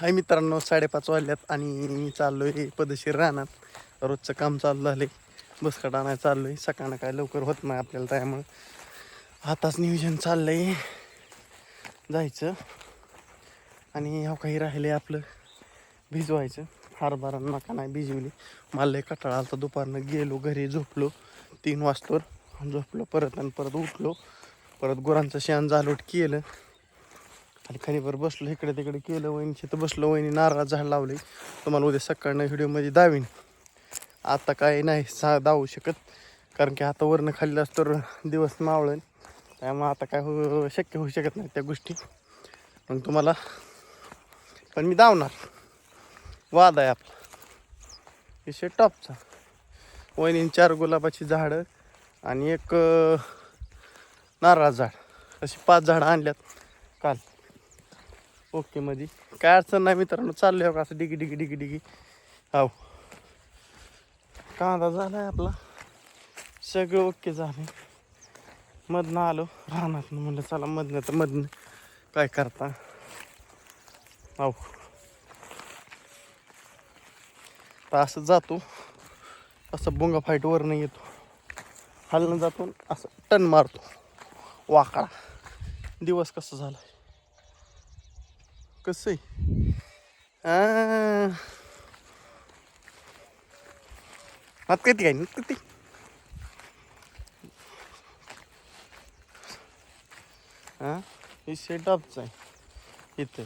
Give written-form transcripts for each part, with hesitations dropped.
हाय मित्रांनो, 5:30 वाजल्यात आणि मी चाललो आहे पदशीर रानात. रोजचं काम चालू झालं आहे. बसकाट आणायला चाललो आहे. सकाळनं काय लवकर होत नाही आपल्याला, त्यामुळं आताच नियोजन चाललं आहे जायचं. आणि ह्या काही राहिले आपलं भिजवायचं. हरभरा मका नाही भिजवली. मला लय कंटाळा आला. दुपारनं गेलो घरी, झोपलो 3 वाजता. झोपलो परत उठलो. परत गुरांचं शेण जालोट केलं. आणि खालीवर बसलो, इकडे तिकडे केलं. वहिनीची तर बसलो. वहिनी नारळाचं झाड लावले. तुम्हाला उद्या सकाळनं व्हिडिओमध्ये दावीन. आता काय नाही दावू शकत, कारण की आता वरनं खाल्लं तर दिवस मावळेल. त्यामुळे आता काय शक्य होऊ शकत नाही त्या गोष्टी. मग तुम्हाला पण मी दावणार. वाद आहे आपला विषय टॉपचा. वहिनीने 4 गुलाबाची झाडं आणि एक नारळाचं झाड, अशी 5 झाडं आणल्यात काल. ओके मध्ये काय अडचण नाही मित्रांनो. चाललं का असं डिगी डिगी डिगी डिगी. हो, कांदा झालाय आपला, सगळं ओके झालं. मधनं आलो रानात, म्हणलं चला मधनं तर मधनं काय करता. हो, तर असं जातो, असं बुंगा फाईटवरनं येतो, हलनं जातो, असं टन मारतो वाकडा. दिवस कसं झाला, कसं आहे नात किती काय नात किती. हां, विषय टॉपचा आहे. इथं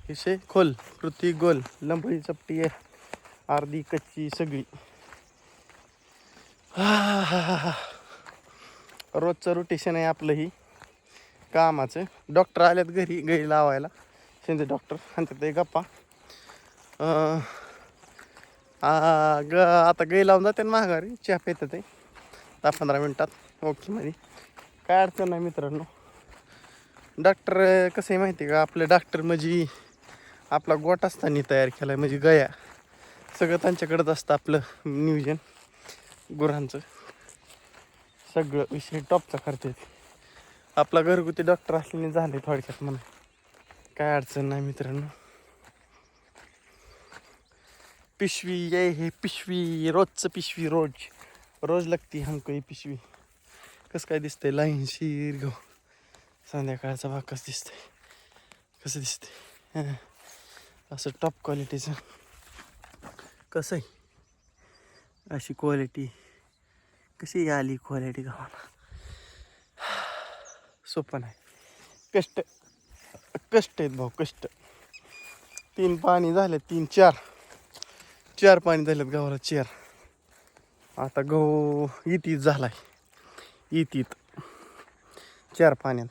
विषय खोल, पृथ्वी गोल, लंबळी चपटी आहे, अर्धी कच्ची सगळी. रोजचं रोटेशन आहे आपलं ही कामाचं. डॉक्टर आल्यात घरी गाई लावायला, शिंदे डॉक्टर. आणि ते गप्पा आता गाई लावून जाते माघारी. चहा पेतं ते 10-15 मिनटात ओके मध्ये. काय अडचण नाही मित्रांनो. डॉक्टर कसं आहे माहिती आहे का, आपलं डॉक्टर म्हणजे आपला गोट असताना तयार केला आहे, म्हणजे गया सगळं त्यांच्याकडंच असतं आपलं नियोजन गुरांचं. सगळं विषय टॉपचा खर्च येते. आपला घरगुती डॉक्टर असल्याने झाले थोडक्यात म्हणा. काय अडचण नाही मित्रांनो. पिशवी ये हे पिशवी, रोजचं पिशवी, रोज लागती हमको ही पिशवी. कसं काय दिसतंय लाईनशीर गो. संध्याकाळचा भाग कसं दिसतंय, कसं दिसतंय असं टॉप क्वालिटीचं. कसं आहे अशी क्वालिटी, कशी आली क्वालिटी गावाला. सोपं नाही, कष्ट कष्ट आहेत भाऊ, कष्ट. 3 पाणी झाले, 4 पाणी झालेत गावाला, 4. आता गहू इतीत झालाय, इतीत 4 पाण्यात.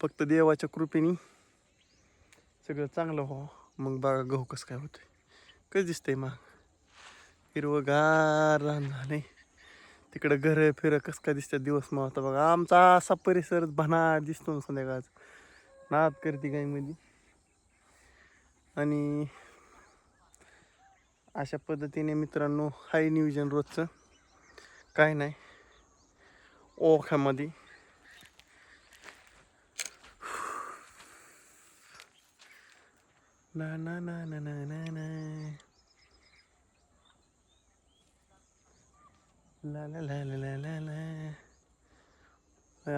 फक्त देवाच्या कृपेने सगळं चांगलं व्हावं. मग बघा गहू कसं काय होतंय, कसं दिसतंय मग हिरवगार रान झालंय. तिकडं घर फिरं कसं काय दिसतं दिवस मावता बघा. आमचा असा परिसर भन्नाट दिसतो ना संध्याकाळचा. नाद करते गायमध्ये. आणि अशा पद्धतीने मित्रांनो हाय नियोजन रोजचं. काय नाही ओख्यामध्ये ना ना ना ना ना ना ना ला ला ला ला ला ला.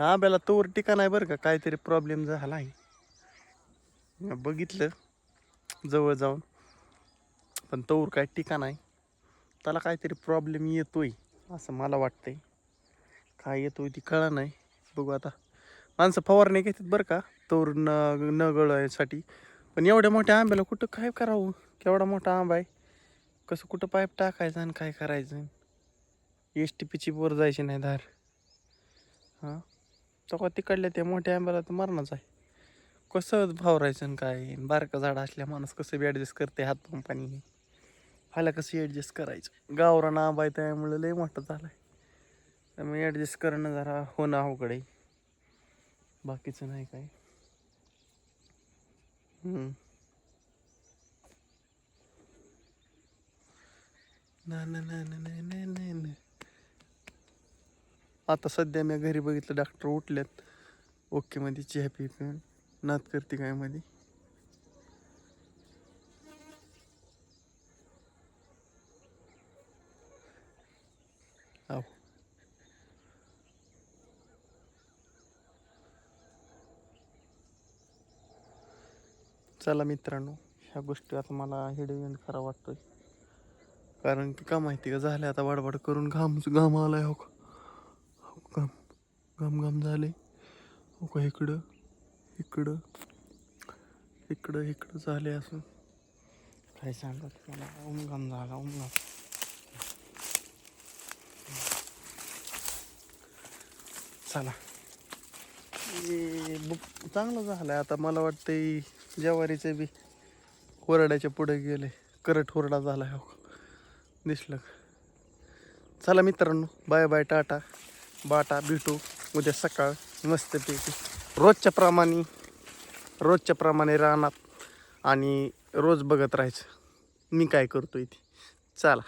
आंब्याला तोवर टिका नाही बरं का, काहीतरी प्रॉब्लेम झाला आहे. बघितलं जवळ जाऊन, पण तोवर काय टिका नाही. त्याला काहीतरी प्रॉब्लेम येतोय असं मला वाटतंय. काय येतोय ती कळा नाही. बघू आता. माणसं फवारणी घेतात बरं का तोवर न गळायसाठी. पण एवढ्या मोठ्या आंब्याला कुठं काय करावं. केवढा मोठा आंबा आहे, कसं कुठं पाईप टाकायचं आणि काय करायचं. STPची बोर जायची नाही धार. हां, चौका तिकडल्या त्या मोठ्या आंब्याला तर मरणाच आहे. कसं फवारायचं आणि काय. बारकं झाड असल्या माणूस कसं बी ॲडजस्ट करते हात पंपानी. ह्याला कसं ॲडजस्ट करायचं. गावरान आंबा आहे त्यामुळे लय मोठं झालं आहे, त्यामुळे ॲडजस्ट करणं जरा होणं अवघड आहे. बाकीचं नाही काय. ना ना ना ना ना ना ना. आता सध्या मी घरी बघितलं डॉक्टर उठल्यात ओके मध्ये चहा पिऊन नात करते काय मध्ये. चला मित्रांनो, ह्या गोष्टी आता मला हिडवीन खरा वाटतोय. कारण की का माहिती का झाले आता वाडवाड करून घाम आलाय. हो का घाम घाम झाले. हो का इकडं इकडं इकडं इकडं झाले असं काय सांगत मला. घाम झाला घाम. चला चांगलं झालंय. आता मला वाटतंय ज्वारीचे बी होरड्याच्या पुढे गेले. करट होरडा झालाय. हो दिसलं. चला मित्रांनो, बाय बाय, टाटा बाटा, भेटू उद्या सकाळ मस्तपैकी रोजच्या प्रमाणे रानात आणि रोज बघत राहायचं मी काय करतोय ते. चला.